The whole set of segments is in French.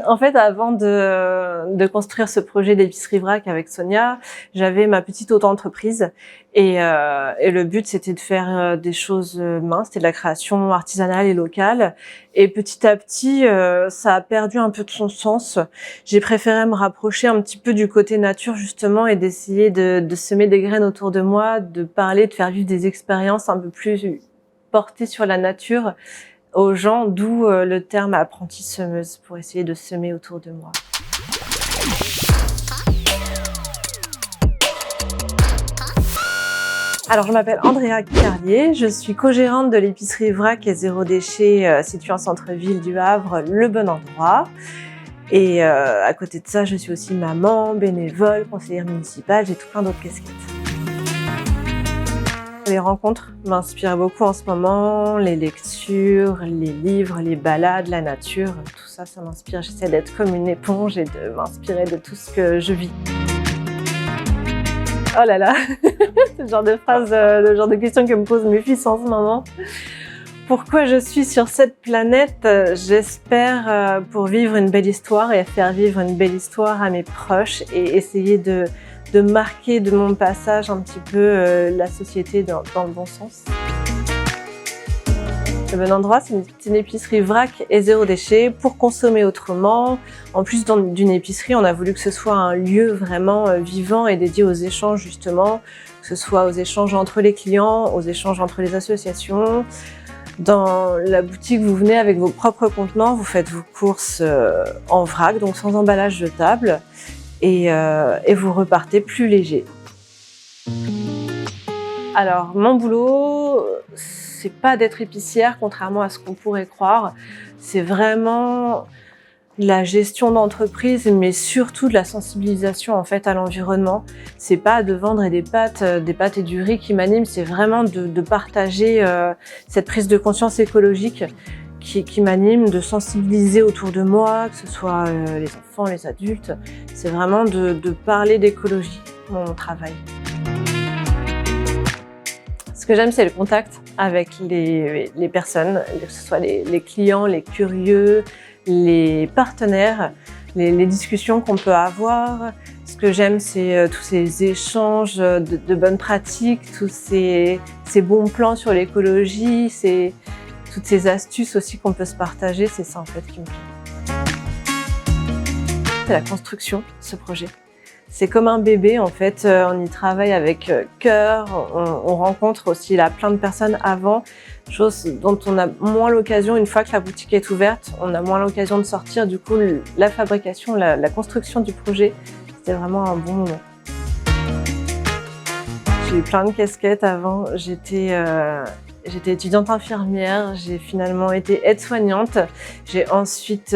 En fait, avant de construire ce projet d'épicerie vrac avec Sonia, j'avais ma petite auto-entreprise et le but c'était de faire des choses minces, c'était de la création artisanale et locale. Et petit à petit, ça a perdu un peu de son sens. J'ai préféré me rapprocher un petit peu du côté nature justement et d'essayer de semer des graines autour de moi, de parler, de faire vivre des expériences un peu plus portées sur la nature aux gens, d'où le terme apprentie semeuse, pour essayer de semer autour de moi. Alors, je m'appelle Andrea Carlier, je suis co-gérante de l'épicerie vrac et zéro déchet située en centre-ville du Havre, Le Bon Endroit. Et à côté de ça, je suis aussi maman, bénévole, conseillère municipale, j'ai tout plein d'autres casquettes. Les rencontres m'inspirent beaucoup en ce moment, les lectures, les livres, les balades, la nature, tout ça, ça m'inspire. J'essaie d'être comme une éponge et de m'inspirer de tout ce que je vis. Oh là là, c'est le genre de phrase, le genre de question que me posent mes fils en ce moment. Pourquoi je suis sur cette planète? J'espère pour vivre une belle histoire et faire vivre une belle histoire à mes proches et essayer de marquer de mon passage un petit peu la société dans le bon sens. Le Bon Endroit, c'est une épicerie vrac et zéro déchet pour consommer autrement. En plus d'une épicerie, on a voulu que ce soit un lieu vraiment vivant et dédié aux échanges justement, que ce soit aux échanges entre les clients, aux échanges entre les associations. Dans la boutique, vous venez avec vos propres contenants, vous faites vos courses en vrac, donc sans emballage jetable, et vous repartez plus léger. Alors, mon boulot, c'est pas d'être épicière, contrairement à ce qu'on pourrait croire. C'est vraiment la gestion d'entreprise, mais surtout de la sensibilisation en fait à l'environnement. C'est pas de vendre des pâtes et du riz qui m'animent, c'est vraiment de partager cette prise de conscience écologique qui m'anime, de sensibiliser autour de moi, que ce soit les enfants, les adultes. C'est vraiment de parler d'écologie, mon travail. Ce que j'aime, c'est le contact avec les personnes, que ce soit les clients, les curieux, les partenaires, les discussions qu'on peut avoir. Ce que j'aime, c'est tous ces échanges de bonnes pratiques, tous ces bons plans sur l'écologie, toutes ces astuces aussi qu'on peut se partager. C'est ça en fait qui me plaît. C'est la construction, ce projet. C'est comme un bébé en fait, on y travaille avec cœur, on rencontre aussi là plein de personnes avant, chose dont on a moins l'occasion une fois que la boutique est ouverte, on a moins l'occasion de sortir, du coup la fabrication, la construction du projet, c'était vraiment un bon moment. J'ai eu plein de casquettes avant, j'étais étudiante infirmière, j'ai finalement été aide-soignante, j'ai ensuite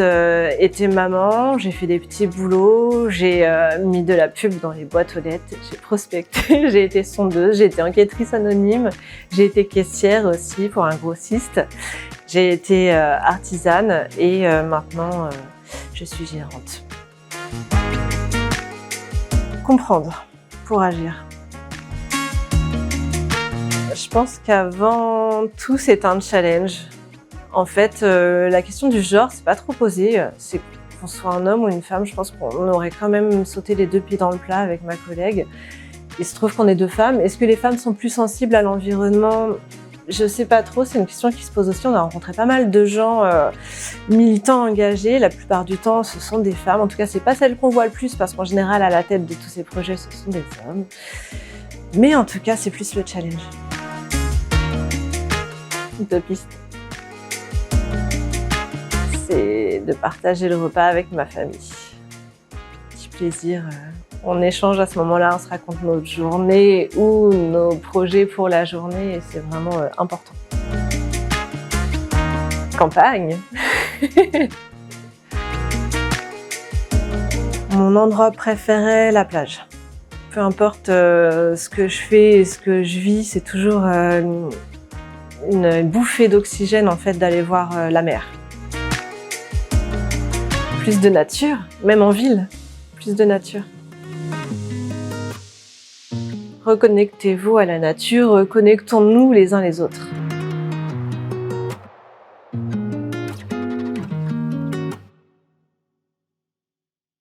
été maman, j'ai fait des petits boulots, j'ai mis de la pub dans les boîtes aux lettres, j'ai prospecté, j'ai été sondeuse, j'ai été enquêtrice anonyme, j'ai été caissière aussi pour un grossiste, j'ai été artisane et maintenant je suis gérante. Comprendre pour agir. Je pense qu'avant tout, c'est un challenge. En fait, la question du genre, c'est pas trop posé. C'est qu'on soit un homme ou une femme, je pense qu'on aurait quand même sauté les deux pieds dans le plat avec ma collègue. Il se trouve qu'on est deux femmes. Est-ce que les femmes sont plus sensibles à l'environnement? Je sais pas trop, c'est une question qui se pose aussi. On a rencontré pas mal de gens militants engagés. La plupart du temps, ce sont des femmes. En tout cas, c'est pas celles qu'on voit le plus parce qu'en général, à la tête de tous ces projets, ce sont des hommes. Mais en tout cas, c'est plus le challenge. Utopiste. C'est de partager le repas avec ma famille. Petit plaisir. On échange à ce moment-là, on se raconte notre journée ou nos projets pour la journée et c'est vraiment important. Campagne. Mon endroit préféré, la plage. Peu importe ce que je fais et ce que je vis, c'est toujours une bouffée d'oxygène en fait d'aller voir la mer. Plus de nature, même en ville, plus de nature. Reconnectez-vous à la nature, reconnectons-nous les uns les autres.